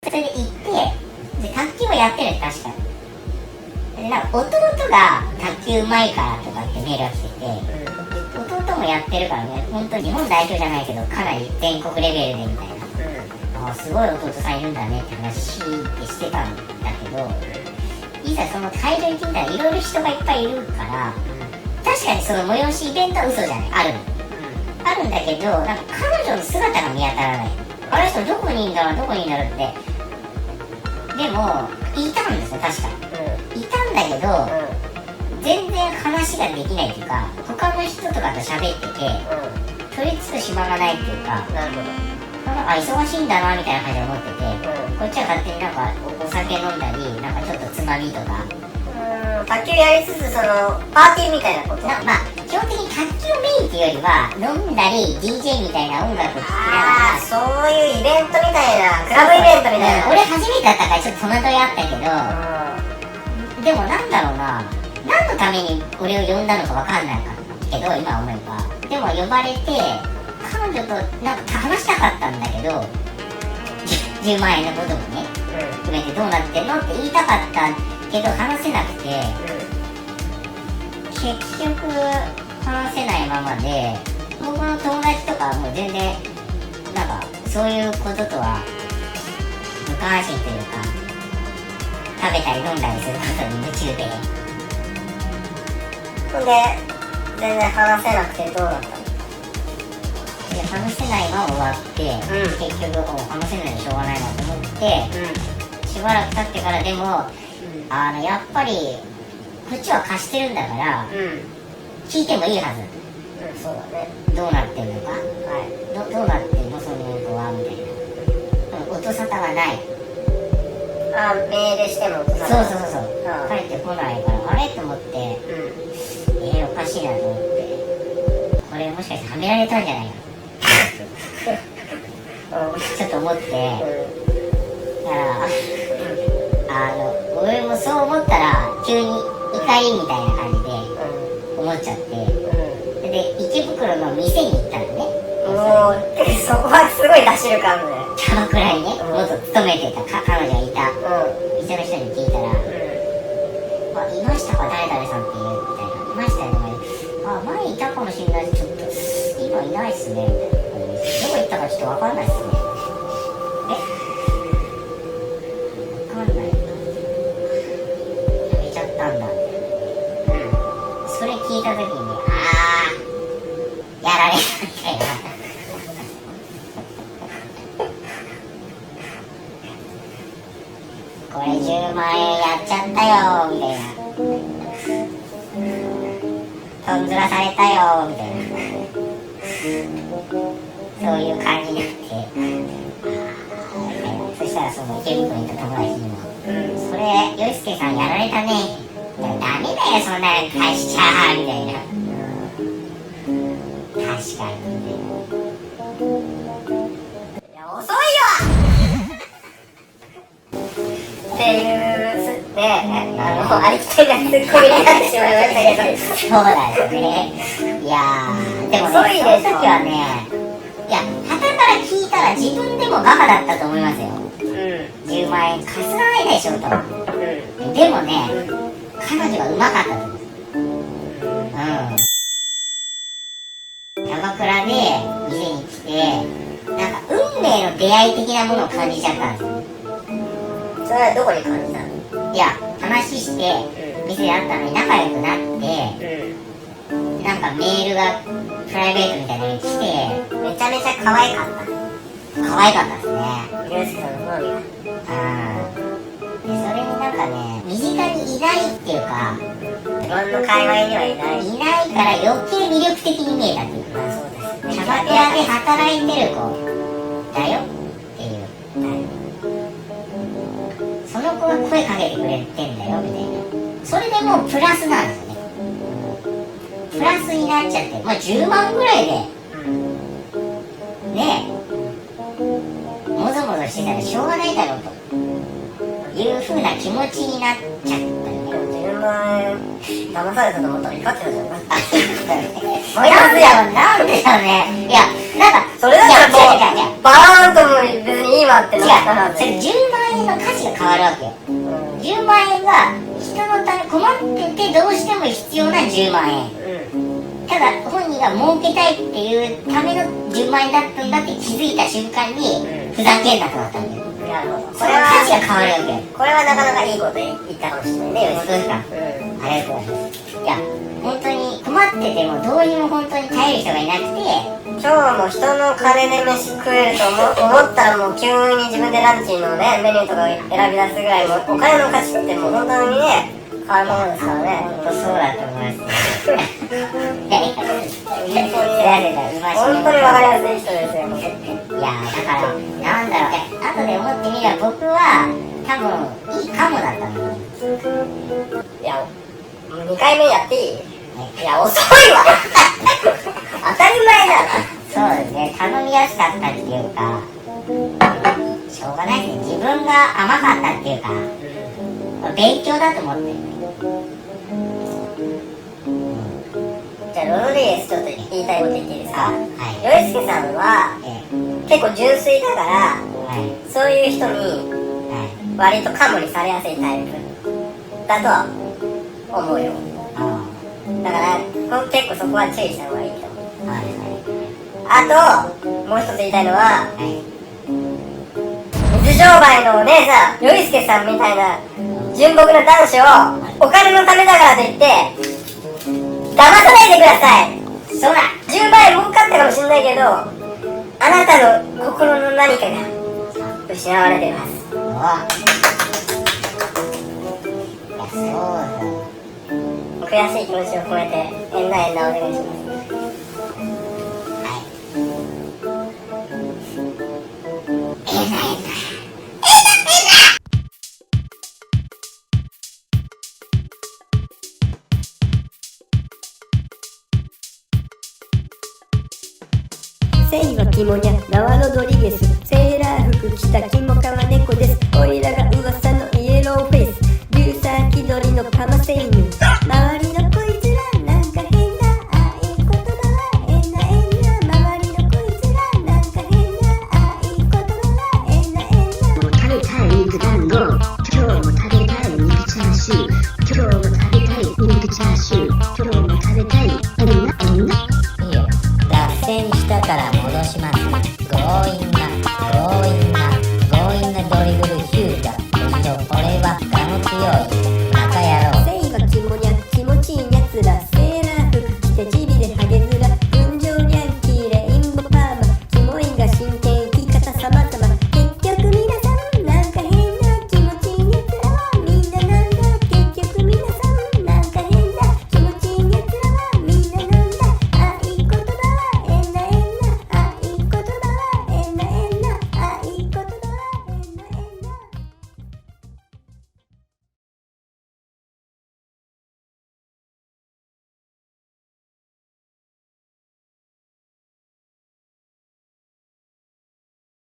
それで行って、で卓球をやってるんです、確かに。でなんか弟が卓球うまいからとかってメールが来てて、弟もやってるからね、本当に日本代表じゃないけどかなり全国レベルでみたいな、あすごい弟さんいるんだねって話ってしてたんだけど、いざその会場に聞いたらいろいろ人がいっぱいいるから、確かにその催しイベントは嘘じゃない、あるの、あるんだけど、なんか彼女の姿が見当たらない。あの人どこにいるんだろうどこにいるんだろうって。でもいたんですよ、確かに、いたんだけど、全然話ができないっていうか、他の人とかと喋ってて、取り付く暇がないっていうか、なるほど。なんか忙しいんだなみたいな感じで思ってて、こっちは勝手になんかお酒飲んだり、なんかちょっとつまみとか、卓球やりつつそのパーティーみたいなこと。まあ基本的に卓球メインっていうよりは飲んだり DJ みたいな音楽を聴きながら、そういうイベントみたいな、クラブイベントみたいな。俺初めてだったからちょっと戸惑いあったけど、でもなんだろうな、何のために俺を呼んだのか分かんないけど今思えば、でも呼ばれて彼女となんか話したかったんだけど、10万円のこともね決めてどうなってんのって言いたかったけど話せなくて、結局話せないままで、僕の友達とかはもう全然なんかそういうこととは無関心というか、食べたり飲んだりすることに夢中で、ほんで全然話せなくてどうなったの？で話せないまま終わって、結局もう話せないでしょうがないなと思って、しばらく経ってからでも、やっぱりこっちは貸してるんだから、聞いてもいいはず、そうだね。どうなってんのか、どうなってんのその子はみたいな、音沙汰がない。メールしても音沙汰。そう帰ってこないから、あれと思って、おかしいなと思って、これもしかしてはめられたんじゃないかちょっと思って、だから俺もそう思ったら急に怒りみたいな感じで思っちゃって、で池袋の店に行ったのね。そこはすごい出しる感じで、キャバクラにね、元勤めてた彼女がいた店の人に聞いたら、いましたか誰々さんっていうみたいな、いましたよね、前いたかもしれないし、ちょっと今いないっすねみたいな、どこ行ったかちょっと分かんないっすね。分かんない、やめちゃったんだみたいな、それ聞いた時にやられたみたいなこれ10万円やっちゃったよみたいな、とんずらされたよみたいな、そういう感じになって、そしたらその池袋にいた友達にも、それヨイスケさんやられたね、ダメだよそんなの返しちゃみたいな、確かに遅いよっていうね、ありきたりなツッコミになってしまいましたけどそうだよね。いやーでも遅いでしょ。その時はね、いや傍から聞いたら自分でもバカだったと思いますよ。10万円貸さないでしょと、でもね、彼女がうまかったと思う。キャバクラで店に来て、なんか運命の出会い的なものを感じちゃったんですよ。それはどこに感じたの？いや話して、店で会ったのに仲良くなって、なんかメールがプライベートみたいなのに来て、めちゃめちゃ可愛かった。可愛かったですね。ユースケさんの好みが。でそれになんかね、身近にいないっていうか、自分の界隈にはいない。いないから余計魅力的に見えたっていうか、そうですね。キャバクラで働いてる子だよっていう、その子が声かけてくれてんだよみたいな、それでもうプラスなんですよね。プラスになっちゃって、10万ぐらいでねえもぞもぞしてたらしょうがないだろうという風な気持ちになっちゃったよね。10万円騙されたと思ったら怒ってたじゃん。なんでだろうね。いやなんかそれだったらもいや違う違う違ううバーンとも別にいいわってなったは違う、それ10万円の価値が変わるわけよ。10万円が人のため困っててどうしても必要な10万円。ただ本人が儲けたいっていうための10万円だったんだって気づいた瞬間にふざけんなとなったんだよ。なるほど。その価値が変わるわけよ。これはなかなかいいこと言ったかもしれないね。本当ですか。ありがとうございます。いや本当に困っててもどうにも本当に頼る人がいなくて、今日も人の金で飯食えると思ったらもう急に自分でランチのねメニューとか選び出すぐらいもうお金の価値ってもう本当にね変わるものですからね。本当そうだと思います。本当に分かりやすい人ですよ。いやだからなんだろう後で思ってみれば僕は多分いいかもだったの。いやもう2回目やっていい？いや遅いわ当たり前だな。そうですね、頼みやすかったっていうかしょうがないですね、自分が甘かったっていうか勉強だと思ってる。じゃあロドリゲスちょっと言いたいこと言っていいですか？はいヨイスケさんは結構純粋だからはいそういう人にはい割とカモにされやすいタイプだとは思うよ。あだから結構そこは注意した方がいいと思う。はいはいあともう一つ言いたいのははい水商売のお姉さんヨイスケさんみたいな純朴な男子をお金のためだからといって騙さないでください。そうだ10万円儲かったかもしれないけどあなたの心の何かが失われています。うわいやそうだ悔しい気持ちを込めてエンナエンナお願いします。セイはキモニャ、ナワロドリゲス、セーラー服着たキモカワ猫です。オイラが噂のイエローフェイス、リュウサー気取りのカマセイヌ。